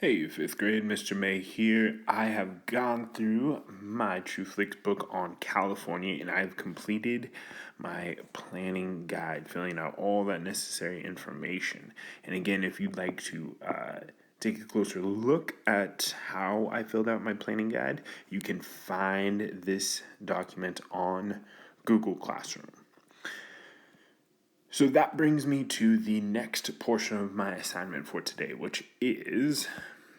Hey, fifth grade, Mr. May here. I have gone through my Truth Lakes book on California and I've completed my planning guide, filling out all that necessary information. And again, if you'd like to take a closer look at how I filled out my planning guide, you can find this document on Google Classroom. So that brings me to the next portion of my assignment for today, which is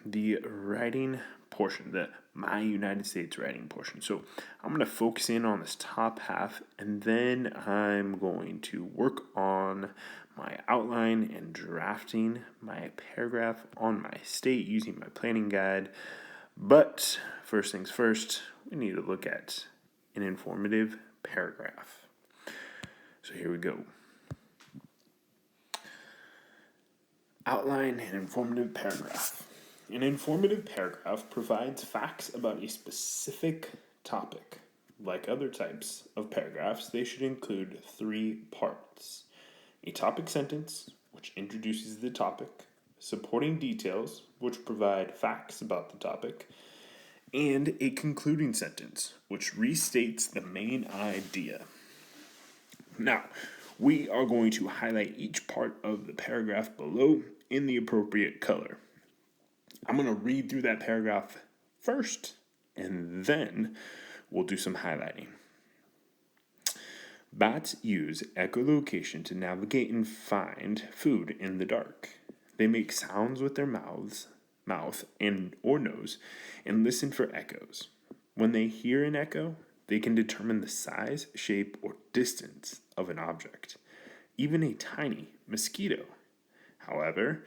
the writing portion, the My United States writing portion. So I'm going to focus in on this top half, and then I'm going to work on my outline and drafting my paragraph on my state using my planning guide. But first things first, we need to look at an informative paragraph. So here we go. Outline an informative paragraph. An informative paragraph provides facts about a specific topic. Like other types of paragraphs, they should include 3 parts: a topic sentence, which introduces the topic, supporting details, which provide facts about the topic, and a concluding sentence, which restates the main idea. Now, we are going to highlight each part of the paragraph below in the appropriate color. I'm going to read through that paragraph first, and then we'll do some highlighting. Bats use echolocation to navigate and find food in the dark. They make sounds with their mouth and or nose and listen for echoes. When they hear an echo, they can determine the size, shape, or distance of an object, even a tiny mosquito. However,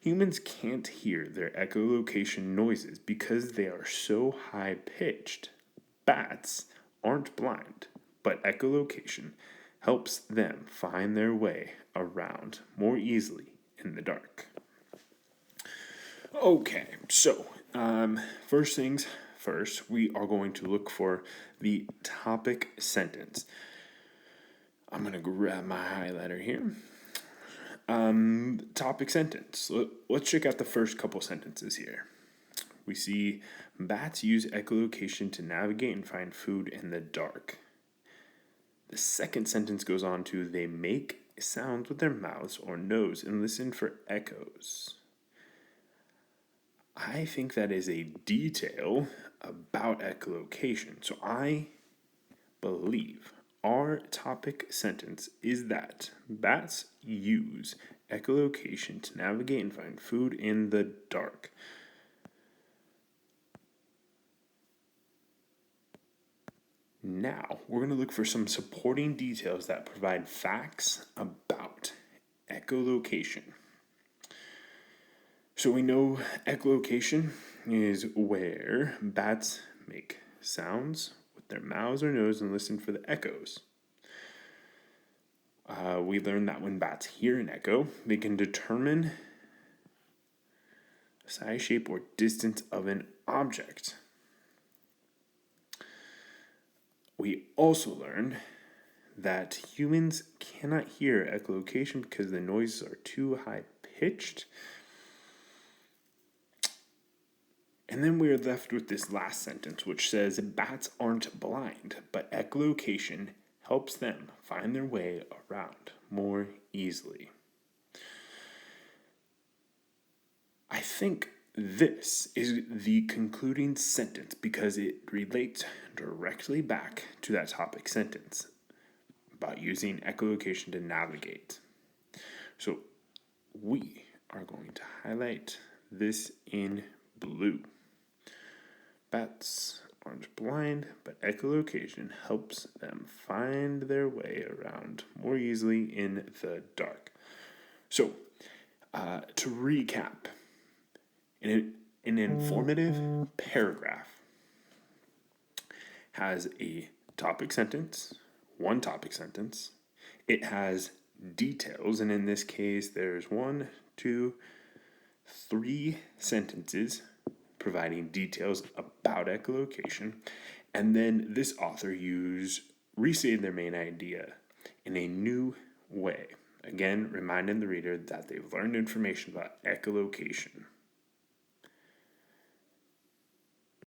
humans can't hear their echolocation noises because they are so high-pitched. Bats aren't blind, but echolocation helps them find their way around more easily in the dark. Okay, so first things first, we are going to look for the topic sentence. I'm going to grab my highlighter here. Topic sentence. Let's check out the first couple sentences here. We see bats use echolocation to navigate and find food in the dark. The second sentence goes on to, they make sounds with their mouths or nose and listen for echoes. I think that is a detail about echolocation. So I believe our topic sentence is that bats use echolocation to navigate and find food in the dark. Now, we're going to look for some supporting details that provide facts about echolocation. So we know echolocation is where bats make sounds with their mouths or nose and listen for the echoes. We learned that when bats hear an echo, they can determine the size, shape, or distance of an object. We also learned that humans cannot hear echolocation because the noises are too high-pitched. And then we are left with this last sentence, which says bats aren't blind, but echolocation helps them find their way around more easily. I think this is the concluding sentence because it relates directly back to that topic sentence about using echolocation to navigate. So we are going to highlight this in blue. Bats aren't blind, but echolocation helps them find their way around more easily in the dark. So, to recap, an informative paragraph has a topic sentence, one topic sentence. It has details, and in this case, there's 3 sentences providing details about echolocation, and then this author restated their main idea in a new way. Again, reminding the reader that they've learned information about echolocation.